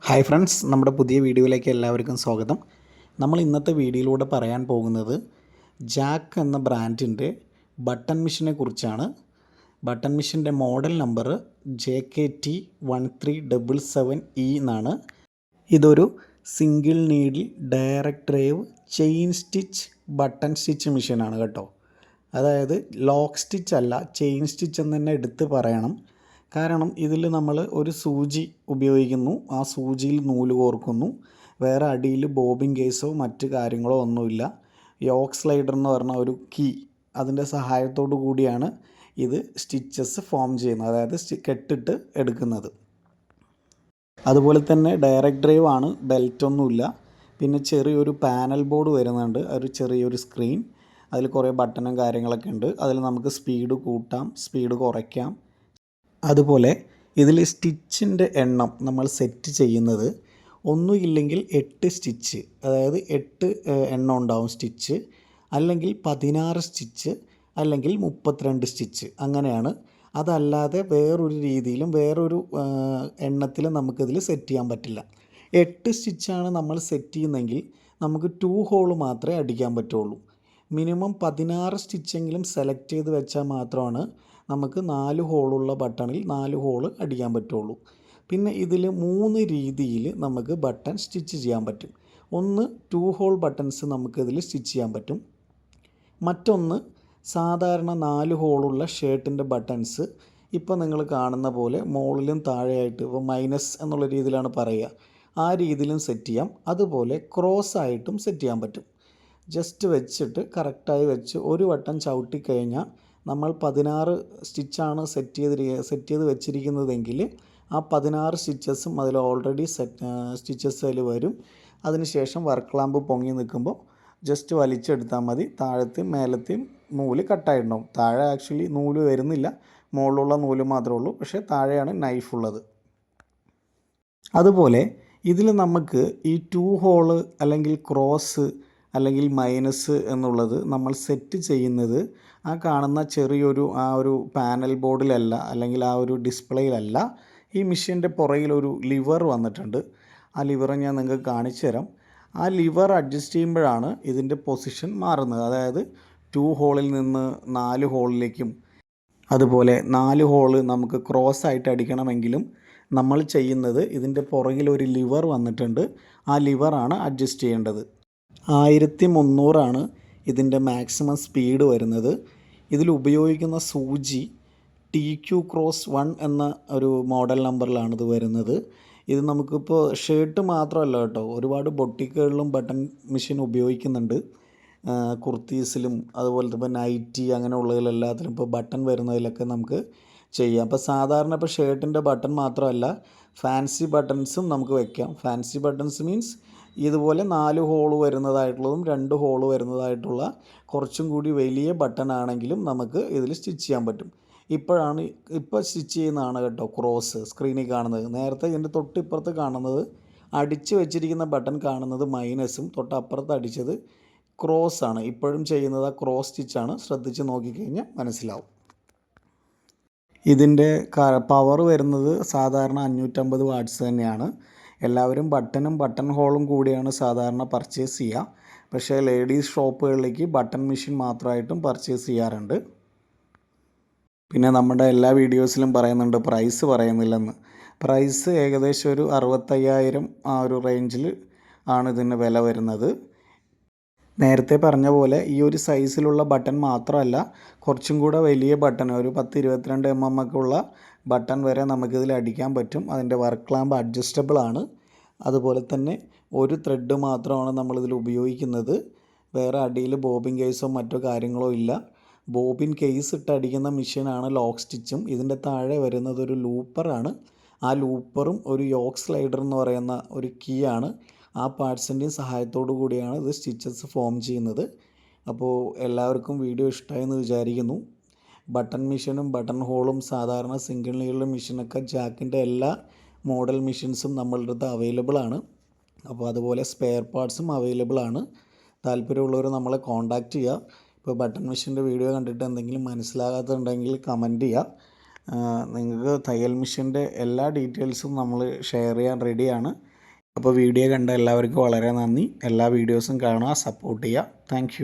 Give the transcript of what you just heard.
Hi friends, നമ്മുടെ പുതിയ വീഡിയോയിലേക്ക് എല്ലാവർക്കും സ്വാഗതം. നമ്മൾ ഇന്നത്തെ വീഡിയോയിലൂടെ പറയാൻ പോകുന്നത് ജാക്ക് എന്ന ബ്രാൻഡിൻ്റെ ബട്ടൺ മെഷീനെ കുറിച്ചാണ്. ബട്ടൺ മെഷീൻ്റെ മോഡൽ നമ്പർ JKT1377E എന്നാണ്. ഇതൊരു single needle direct drive chain stitch button stitch മെഷീനാണ് കേട്ടോ. അതായത് ലോക്ക് സ്റ്റിച്ച് അല്ല, ചെയിൻ സ്റ്റിച്ച് എന്ന് തന്നെ എടുത്ത് പറയണം. കാരണം ഇതിൽ നമ്മൾ ഒരു സൂചി ഉപയോഗിക്കുന്നു, ആ സൂചിയിൽ നൂല് കോർക്കുന്നു, വേറെ അടിയിൽ ബോബിൻ കേസോ മറ്റ് കാര്യങ്ങളോ ഒന്നുമില്ല. യോക്ക് സ്ലൈഡർ എന്ന് പറഞ്ഞ ഒരു കീ, അതിൻ്റെ സഹായത്തോടു കൂടിയാണ് ഇത് സ്റ്റിച്ചസ് ഫോം ചെയ്യുന്നത്, അതായത് കെട്ടിട്ട് എടുക്കുന്നത്. അതുപോലെ തന്നെ ഡയറക്റ്റ് ഡ്രൈവ് ആണ്, ബെൽറ്റൊന്നുമില്ല. പിന്നെ ചെറിയൊരു പാനൽ ബോർഡ് വരുന്നുണ്ട്, ഒരു ചെറിയൊരു സ്ക്രീൻ, അതിൽ കുറേ ബട്ടണും കാര്യങ്ങളൊക്കെ ഉണ്ട്. അതിൽ നമുക്ക് സ്പീഡ് കൂട്ടാം, സ്പീഡ് കുറയ്ക്കാം. അതുപോലെ ഇതിൽ സ്റ്റിച്ചിൻ്റെ എണ്ണം നമ്മൾ സെറ്റ് ചെയ്യുന്നത് ഒന്നുമില്ലെങ്കിൽ 8 സ്റ്റിച്ച്, അതായത് 8 എണ്ണം ഉണ്ടാവും സ്റ്റിച്ച്, അല്ലെങ്കിൽ 16 സ്റ്റിച്ച്, അല്ലെങ്കിൽ 32 സ്റ്റിച്ച്, അങ്ങനെയാണ്. അതല്ലാതെ വേറൊരു രീതിയിലും വേറൊരു എണ്ണത്തിലും നമുക്കിതിൽ സെറ്റ് ചെയ്യാൻ പറ്റില്ല. 8 സ്റ്റിച്ചാണ് നമ്മൾ സെറ്റ് ചെയ്യുന്നതെങ്കിൽ നമുക്ക് 2 ഹോൾ മാത്രമേ അടിക്കാൻ പറ്റുള്ളൂ. മിനിമം 16 സ്റ്റിച്ചെങ്കിലും സെലക്ട് ചെയ്ത് വെച്ചാൽ മാത്രമാണ് നമുക്ക് 4 ഹോളുള്ള ബട്ടണിൽ 4 ഹോൾ അടിക്കാൻ പറ്റുള്ളൂ. പിന്നെ ഇതിൽ 3 രീതിയിൽ നമുക്ക് ബട്ടൺ സ്റ്റിച്ച് ചെയ്യാൻ പറ്റും. ഒന്ന് 2 ഹോൾ ബട്ടൺസ് നമുക്കിതിൽ സ്റ്റിച്ച് ചെയ്യാൻ പറ്റും. മറ്റൊന്ന് സാധാരണ 4 ഹോളുള്ള ഷർട്ടിൻ്റെ ബട്ടൺസ്, ഇപ്പോൾ നിങ്ങൾ കാണുന്ന പോലെ മുകളിലും താഴെയായിട്ട്, ഇപ്പോൾ മൈനസ് എന്നുള്ള രീതിയിലാണ് പറയുക, ആ രീതിയിലും സെറ്റ് ചെയ്യാം. അതുപോലെ ക്രോസ് ആയിട്ടും സെറ്റ് ചെയ്യാൻ പറ്റും. ജസ്റ്റ് വെച്ചിട്ട് കറക്റ്റായി വെച്ച് ഒരു വട്ടം ചവിട്ടിക്കഴിഞ്ഞാൽ നമ്മൾ 16 സ്റ്റിച്ചാണ് സെറ്റ് ചെയ്ത് വെച്ചിരിക്കുന്നതെങ്കിൽ ആ 16 സ്റ്റിച്ചസും അതിൽ ഓൾറെഡി സ്റ്റിച്ചസ് അതിൽ വരും. അതിനുശേഷം വർക്ക് ലാമ്പ് പൊങ്ങി നിൽക്കുമ്പോൾ ജസ്റ്റ് വലിച്ചെടുത്താൽ മതി. താഴത്തെയും മേലത്തെയും നൂല് കട്ടായിട്ടുണ്ടാവും. താഴെ ആക്ച്വലി നൂല് വരുന്നില്ല, മുകളിലുള്ള നൂല് മാത്രമേ ഉള്ളൂ, പക്ഷേ താഴെയാണ് നൈഫ് ഉള്ളത്. അതുപോലെ ഇതിൽ നമുക്ക് ഈ 2 ഹോള് അല്ലെങ്കിൽ ക്രോസ് അല്ലെങ്കിൽ മൈനസ് എന്നുള്ളത് നമ്മൾ സെറ്റ് ചെയ്യുന്നത് ആ കാണുന്ന ചെറിയൊരു ആ ഒരു പാനൽ ബോർഡിലല്ല, അല്ലെങ്കിൽ ആ ഒരു ഡിസ്പ്ലേയിലല്ല. ഈ മെഷീൻ്റെ പുറകിലൊരു ലിവർ വന്നിട്ടുണ്ട്. ആ ലിവർ ഞാൻ നിങ്ങൾക്ക് കാണിച്ചു തരാം. ആ ലിവർ അഡ്ജസ്റ്റ് ചെയ്യുമ്പോഴാണ് ഇതിൻ്റെ പൊസിഷൻ മാറുന്നത്. അതായത് 2 ഹോളിൽ നിന്ന് 4 ഹോളിലേക്കും, അതുപോലെ 4 ഹോള് നമുക്ക് ക്രോസ് ആയിട്ട് അടിക്കണമെങ്കിലും നമ്മൾ ചെയ്യുന്നത് ഇതിൻ്റെ പുറകിലൊരു ലിവർ വന്നിട്ടുണ്ട്. ആ ലിവറാണ് അഡ്ജസ്റ്റ് ചെയ്യേണ്ടത്. 1300 ഇതിൻ്റെ മാക്സിമം സ്പീഡ് വരുന്നത്. ഇതിൽ ഉപയോഗിക്കുന്ന സൂചി TQ-1 എന്ന ഒരു മോഡൽ നമ്പറിലാണ് ഇത് വരുന്നത്. ഇത് നമുക്കിപ്പോൾ ഷർട്ട് മാത്രമല്ല കേട്ടോ, ഒരുപാട് ബൊട്ടിക്കുകളിലും ബട്ടൺ മെഷീൻ ഉപയോഗിക്കുന്നുണ്ട്. കുർത്തീസിലും അതുപോലത്തെ ഇപ്പോൾ നൈറ്റി അങ്ങനെയുള്ളതിലെല്ലാത്തിലും ഇപ്പോൾ ബട്ടൺ വരുന്നതിലൊക്കെ നമുക്ക് ചെയ്യാം. അപ്പോൾ സാധാരണ ഇപ്പോൾ ഷർട്ടിൻ്റെ ബട്ടൺ മാത്രമല്ല, ഫാൻസി ബട്ടൺസും നമുക്ക് വയ്ക്കാം. ഫാൻസി ബട്ടൺസ് മീൻസ് ഇതുപോലെ 4 ഹോൾ വരുന്നതായിട്ടുള്ളതും 2 ഹോൾ വരുന്നതായിട്ടുള്ള കുറച്ചും കൂടി വലിയ ബട്ടൺ ആണെങ്കിലും നമുക്ക് ഇതിൽ സ്റ്റിച്ച് ചെയ്യാൻ പറ്റും. ഇപ്പോൾ സ്റ്റിച്ച് ചെയ്യുന്നതാണ് കേട്ടോ ക്രോസ് സ്ക്രീനിൽ കാണുന്നത്. നേരത്തെ ഇതിൻ്റെ തൊട്ടിപ്പുറത്ത് കാണുന്നത്, അടിച്ച് വെച്ചിരിക്കുന്ന ബട്ടൺ കാണുന്നത് മൈനസും, തൊട്ടപ്പുറത്ത് അടിച്ചത് ക്രോസ് ആണ്. ഇപ്പോഴും ചെയ്യുന്നത് ആ ക്രോസ് സ്റ്റിച്ചാണ്. ശ്രദ്ധിച്ച് നോക്കിക്കഴിഞ്ഞാൽ മനസ്സിലാവും. ഇതിൻ്റെ പവർ വരുന്നത് സാധാരണ 550 വാട്ട്സ് തന്നെയാണ്. എല്ലാവരും ബട്ടനും ബട്ടൺ ഹോളും കൂടിയാണ് സാധാരണ പർച്ചേസ് ചെയ്യുക. പക്ഷേ ലേഡീസ് ഷോപ്പുകളിലേക്ക് ബട്ടൺ മെഷീൻ മാത്രമായിട്ടും പർച്ചേസ് ചെയ്യാറുണ്ട്. പിന്നെ നമ്മുടെ എല്ലാ വീഡിയോസിലും പറയുന്നുണ്ട് പ്രൈസ് പറയുന്നില്ലെന്ന്. പ്രൈസ് ഏകദേശം ഒരു 65,000 ആ ഒരു റേഞ്ചിൽ ആണ് ഇതിന് വില വരുന്നത്. നേരത്തെ പറഞ്ഞ പോലെ ഈ ഒരു സൈസിലുള്ള ബട്ടൺ മാത്രമല്ല, കുറച്ചും കൂടെ വലിയ ബട്ടൺ, ഒരു 10-22 mm ഒക്കെ ഉള്ള ബട്ടൺ വരെ നമുക്കിതിൽ അടിക്കാൻ പറ്റും. അതിൻ്റെ വർക്ക് ലാമ്പ് അഡ്ജസ്റ്റബിൾ ആണ്. അതുപോലെ തന്നെ ഒരു ത്രെഡ് മാത്രമാണ് നമ്മളിതിൽ ഉപയോഗിക്കുന്നത്. വേറെ അടിയിൽ ബോബിൻ കേസോ മറ്റോ കാര്യങ്ങളോ ഇല്ല. ബോബിൻ കേസ് ഇട്ട് അടിക്കുന്ന മെഷീനാണ് ലോക്ക് സ്റ്റിച്ചും. ഇതിൻ്റെ താഴെ വരുന്നത് ഒരു ലൂപ്പറാണ്. ആ ലൂപ്പറും ഒരു യോക്ക് സ്ലൈഡർ എന്ന് പറയുന്ന ഒരു കീ ആണ്. ആ പാർട്സിൻ്റെയും സഹായത്തോടു കൂടിയാണ് ഇത് സ്റ്റിച്ചസ് ഫോം ചെയ്യുന്നത്. അപ്പോൾ എല്ലാവർക്കും വീഡിയോ ഇഷ്ടമായെന്ന് വിചാരിക്കുന്നു. ബട്ടൺ മെഷീനും ബട്ടൺ ഹോളും സാധാരണ സിംഗിൾ നീഡിൽ മെഷീനൊക്കെ ജാക്കിൻ്റെ എല്ലാ മോഡൽ മെഷീൻസും നമ്മളുടെ അടുത്ത് അവൈലബിൾ ആണ്. അപ്പോൾ അതുപോലെ സ്പെയർ പാർട്സും അവൈലബിൾ ആണ്. താല്പര്യമുള്ളവർ നമ്മളെ കോൺടാക്റ്റ് ചെയ്യുക. ഇപ്പോൾ ബട്ടൺ മെഷീൻ്റെ വീഡിയോ കണ്ടിട്ട് എന്തെങ്കിലും മനസ്സിലാകാത്തുണ്ടെങ്കിൽ കമൻറ്റ് ചെയ്യുക. നിങ്ങൾക്ക് തയ്യൽ മെഷീൻ്റെ എല്ലാ ഡീറ്റെയിൽസും നമ്മൾ ഷെയർ ചെയ്യാൻ റെഡിയാണ്. അപ്പോൾ വീഡിയോ കണ്ട എല്ലാവർക്കും വളരെ നന്ദി. എല്ലാ വീഡിയോസും കാണുക, സപ്പോർട്ട് ചെയ്യുക. താങ്ക്